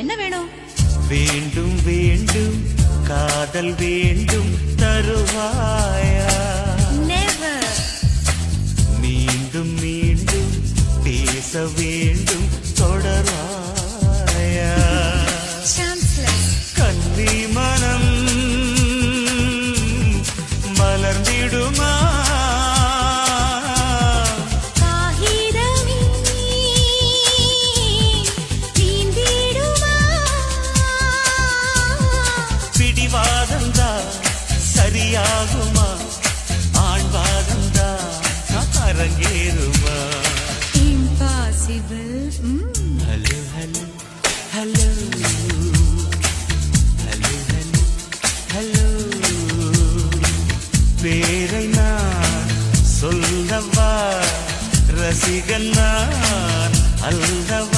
என்ன வேணும்? வேண்டும் வேண்டும் காதல் வேண்டும் தருவாயா? நெவர். மீண்டும் மீண்டும் பேச வேண்டும் தொடராயா? சான்ஸ்லெஸ். கன்னி மனம் மலர்ந்திடுமா? சரியாகுமா? ஆண்பாதந்தா அரங்கேறுமா? Impossible. Hello hello hello hello hello hello பேரை நான் சொல்லவா? ரசிகன் நான் அல்லவா?